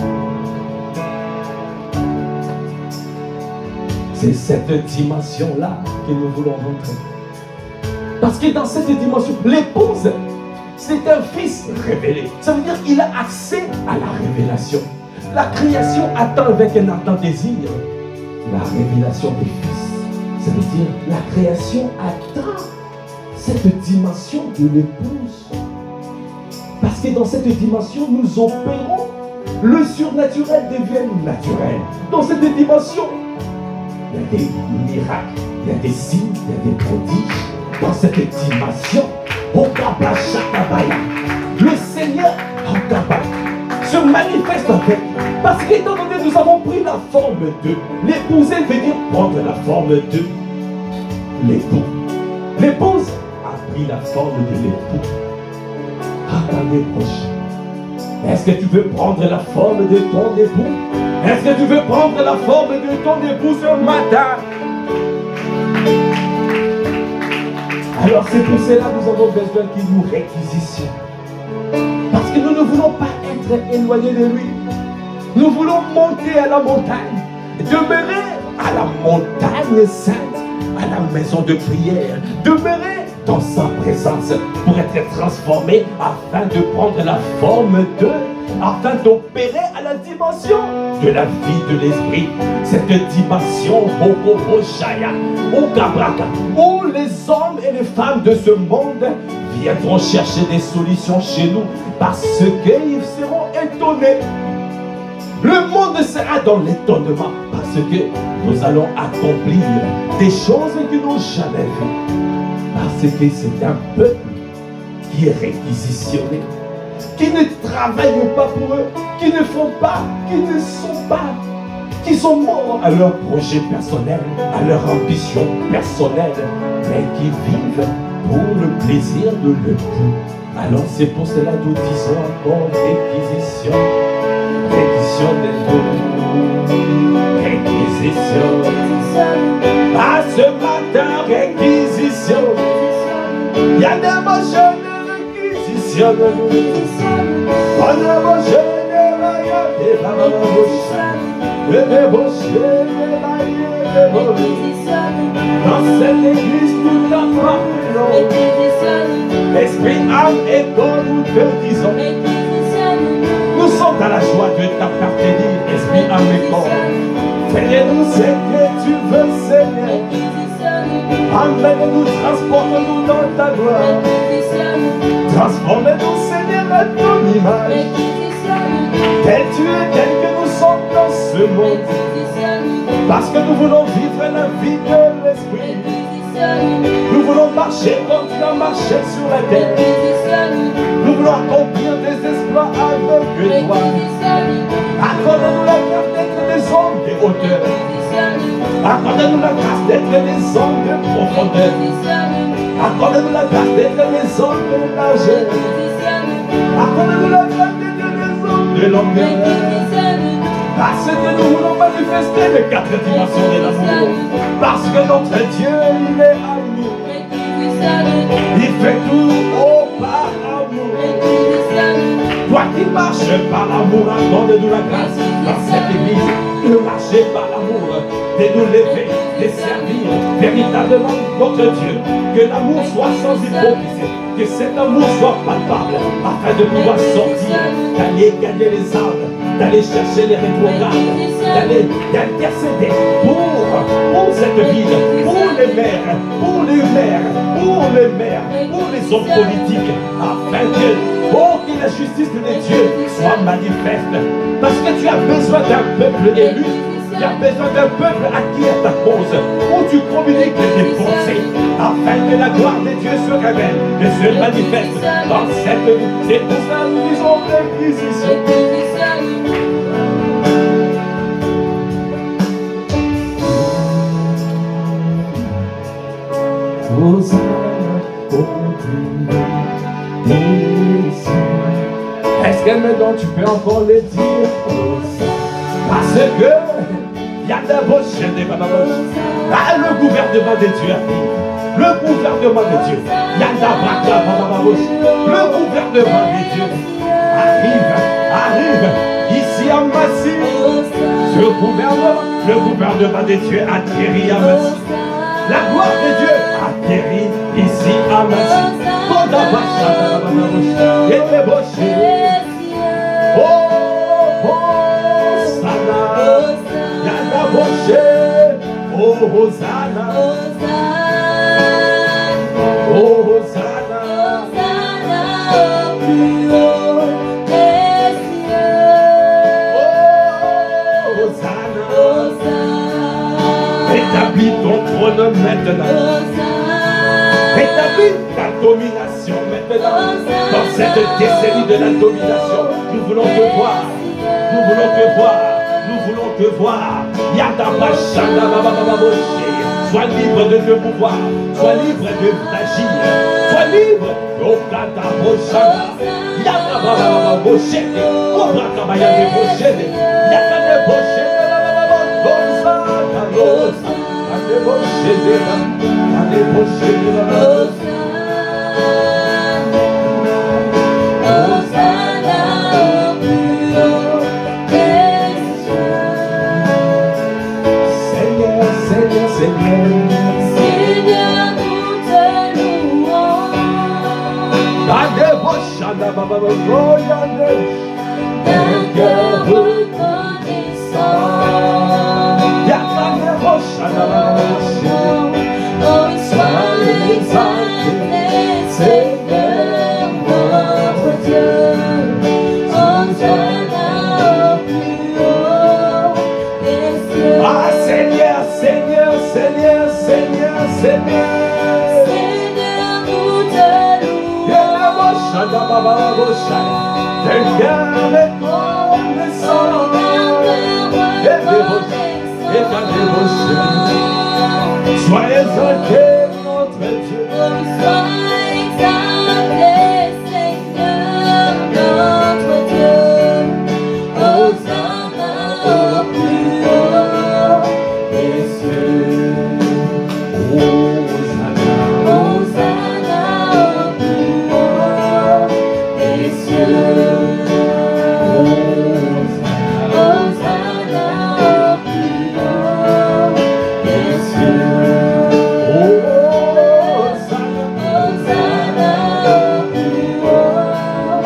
C'est cette dimension-là que nous voulons rentrer. Parce que dans cette dimension, l'épouse, c'est un fils révélé. Ça veut dire qu'il a accès à la révélation. La création attend avec un ardent désir la révélation des fils. Ça veut dire la création atteint cette dimension de l'épouse. Parce que dans cette dimension, nous opérons. Le surnaturel devient naturel. Dans cette dimension, il y a des miracles, il y a des signes, il y a des prodiges. Dans cette dimension, le Seigneur se manifeste en fait. Parce qu'étant donné nous avons pris la forme de l'épouser, veut dire prendre la forme de l'époux. L'épouse a pris la forme de l'époux. Attendez prochain. Est-ce que tu veux prendre la forme de ton époux? Est-ce que tu veux prendre la forme de ton époux ce matin? Alors c'est pour cela que nous avons besoin qu'il nous réquisitionne. Parce que nous ne voulons pas être éloignés de lui. Nous voulons monter à la montagne, demeurer à la montagne sainte, à la maison de prière, demeurer dans sa présence pour être transformé afin de prendre la forme de, afin d'opérer à la dimension de la vie de l'esprit. Cette dimension où les hommes et les femmes de ce monde viendront chercher des solutions chez nous parce qu'ils seront étonnés. Le monde sera dans l'étonnement parce que nous allons accomplir des choses qu'ils n'ont jamais vues. Parce que c'est un peuple qui est réquisitionné, qui ne travaille pas pour eux, qui ne font pas, qui ne sont pas, qui sont morts à leur projet personnel, à leur ambition personnelle, mais qui vivent pour le plaisir de l'époux. Alors c'est pour cela que nous disons encore réquisition, réquisition des nous, réquisition. À ce matin, réquisition. Il y a des motions de réquisition. On a motion dans cette église, tout appartenant. Esprit, âme et corps, nous te disons. Nous sommes dans la joie de t'appartenir, esprit, âme et corps. Fais-nous ce que tu veux, Seigneur. Emmène-nous, transporte-nous dans ta gloire. Transforme-nous, Seigneur, à ton image. Tel tu es, tel que nous sommes dans ce monde. Parce que nous voulons vivre la vie de l'esprit. Nous voulons marcher comme tu as marché sur la terre. Nous voulons accomplir des exploits avec toi. Accorde-nous la grâce d'être des hommes de hauteur. Accorde-nous la grâce d'être des hommes de profondeur. Accorde-nous la grâce d'être des hommes de largeur. Accorde-nous la grâce d'être des hommes de longueur. Parce que nous voulons manifester les quatre dimensions de l'amour. Parce que notre Dieu, il est amour. Il fait tout par amour. Toi qui marches par l'amour, accorde-nous la grâce dans cette église de marcher par l'amour, de nous lever, de servir véritablement notre Dieu. Que l'amour soit sans hypocrisie, que cet amour soit palpable, afin de pouvoir sortir, d'aller gagner les âmes, d'aller chercher les rétrogrades, d'aller intercéder pour cette ville, pour les maires, pour les maires, pour les maires, pour les hommes politiques, afin que la justice de Dieu soit manifeste. Parce que tu as besoin d'un peuple élu, tu as besoin d'un peuple à qui est ta cause, où tu communiques tes pensées, afin que la gloire de Dieu se révèle et se manifeste dans cette vie. C'est pour ça que nous disons réquisition. Est-ce que maintenant tu peux encore le dire? Parce que il y a des bouches et des bababouches. Ah, le gouvernement de Dieu arrive. Le gouvernement de Dieu. Il y a des bababouches. Le gouvernement de Dieu arrive ici à Massy. Le gouvernement de Dieu atterrit à Massy. La gloire de Dieu atterrit ici à Massy. Et les bouches. Oh, Hosanna, oh Hosanna, au plus haut des cieux. oh Hosanna, établis ton trône maintenant, établis ta domination maintenant, dans cette décennie de la domination, nous voulons te voir, nous voulons te voir, nous voulons te voir. Sois libre de te pouvoir, sois libre d'agir, sois libre. Seigneur, nous te louons. D'un cœur reconnaissant. Oh, sois exalté, Seigneur, notre Dieu. Hosanna au plus haut des cieux. Ah Seigneur, Seigneur, Seigneur, Seigneur, Seigneur. Seigneur, nous te louons. D'un cœur reconnaissant. Sois exalté, notre Dieu. Sois exalté, Seigneur, notre Dieu. Hosanna au plus haut des cieux. Hosanna au plus haut des cieux. Hosanna au plus haut des cieux. Hosanna au plus haut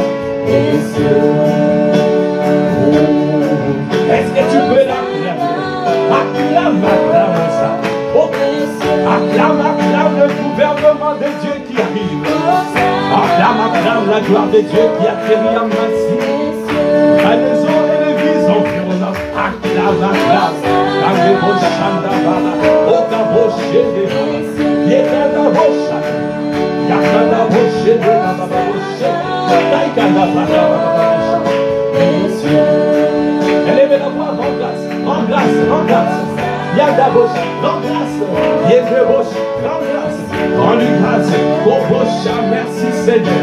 des cieux. Est-ce que tu peux l'acclamer? Acclame, acclame ça. Oh, acclame, acclame le gouvernement de Dieu qui arrive. Acclame, acclame la gloire de Dieu qui atterrit en Massy. La maison et l'église environnante. Acclame, acclame. Acclame, Chandabala. Oh, Gabo, Chédéba. Yekada, Boshana. Yakada, Boshedéba, Boshedéba. Taïkada, Bala, élevez la voix, rends grâce, rends grâce, rends grâce. Yada Bosh, rends grâce. Yézé Bosh, rends grâce. Rends-lui grâce. Oh Bosha, merci Seigneur.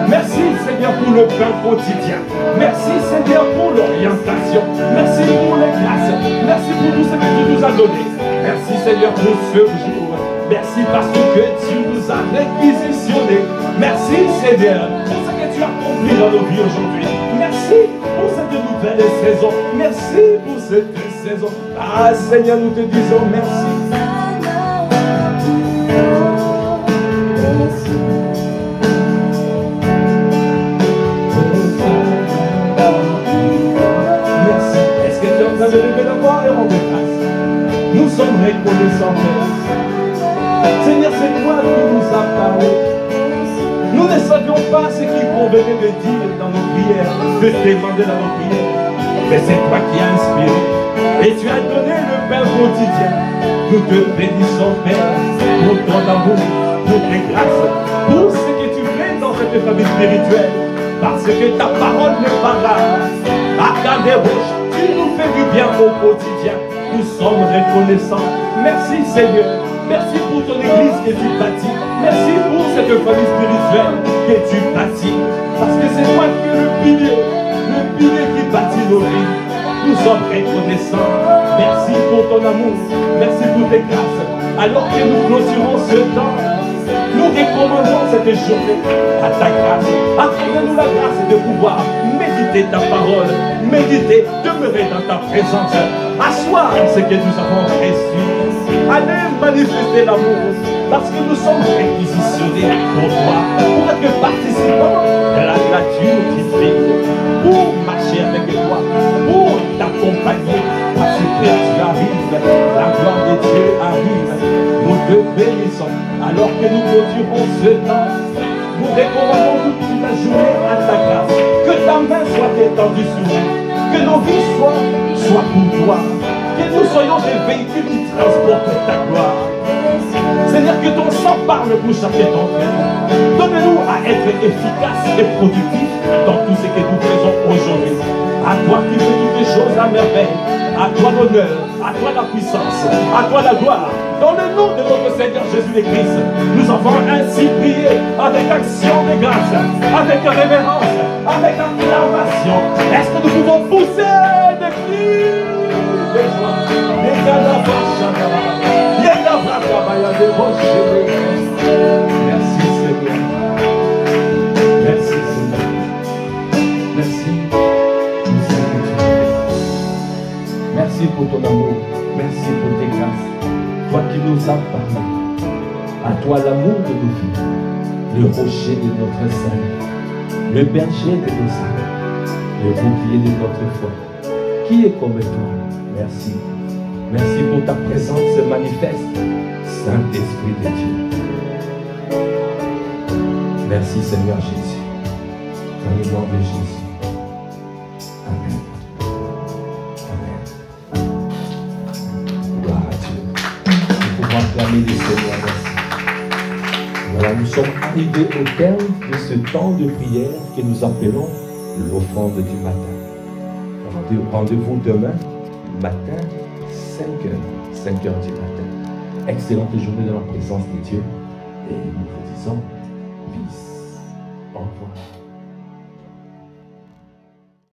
Merci Seigneur pour le pain quotidien. Merci Seigneur pour l'orientation. Merci pour les grâces. Merci pour tout ce que tu nous as donné. Merci Seigneur pour ce jour. Merci parce que tu nous as réquisitionnés. Merci Seigneur pour ce que tu as accompli dans nos vies aujourd'hui. Merci pour cette nouvelle saison. Merci pour cette saison. Ah Seigneur, nous te disons merci. Merci. Est-ce que tu es en train de lever la voix et rendre grâce? Nous sommes reconnaissants, Père. Seigneur, c'est toi qui nous as parlé. Nous ne savions pas ce qu'il convenait de dire dans nos prières, de demander dans nos prières. Mais c'est toi qui as inspiré. Et tu as donné le pain quotidien. Nous te bénissons, Père, pour ton amour, pour tes grâces, pour ce que tu fais dans cette famille spirituelle. Parce que ta parole n'est pas rare. Akadebosh, tu nous fais du bien au quotidien. Nous sommes reconnaissants. Merci, Seigneur. Merci pour ton église que tu bâtis. Merci pour cette famille spirituelle que tu bâtis. Parce que c'est toi qui es le pilier qui bâtit nos vies. Nous sommes reconnaissants. Merci pour ton amour. Merci pour tes grâces. Alors que nous clôturons ce temps, nous recommandons cette journée à ta grâce. Accorde-nous la grâce de pouvoir méditer ta parole, méditer, demeurer dans ta présence, asseoir ce que nous avons reçu. Allez manifester l'amour, parce que nous sommes réquisitionnés pour toi, pour être participants de la nature divine, pour marcher avec toi, pour t'accompagner, parce que tu arrives, la gloire de Dieu arrive. te bénissons. Alors que nous clôturons ce temps, nous recommandons toute la journée à ta grâce. Que ta main soit étendue sur nous. Que nos vies soient pour toi. Que nous soyons des véhicules qui transportent ta gloire. Seigneur, que ton sang parle pour chacun d'entre nous. Donne-nous à être efficaces et productifs dans tout ce que nous faisons aujourd'hui. À toi qui fais toutes les choses à merveille. À toi l'honneur, à toi la puissance, à toi la gloire. Dans le nom de notre Seigneur Jésus-Christ, nous avons ainsi prié avec action de grâce, avec révérence, avec acclamation. Est-ce que nous pouvons pousser des cris de joie? Merci Seigneur. Merci Seigneur. Merci. Merci pour ton amour. Merci pour tes grâces. Toi qui nous as parlé. À toi l'amour de nos vies. Le rocher de notre salut. Le berger de nos âmes. Le bouclier de notre foi. Qui est comme toi? Merci. Merci pour ta présence manifeste. Saint-Esprit de Dieu. Merci Seigneur Jésus. Dans le nom de Jésus. Amen. Amen. Gloire à Dieu. Nous pouvons acclamer le Seigneur. Merci. Voilà, nous sommes arrivés au terme de ce temps de prière que nous appelons l'offrande du matin. Rendez-vous demain matin, 5h du matin. Excellente journée dans la présence de Dieu. Et nous vous disons, peace. Au revoir.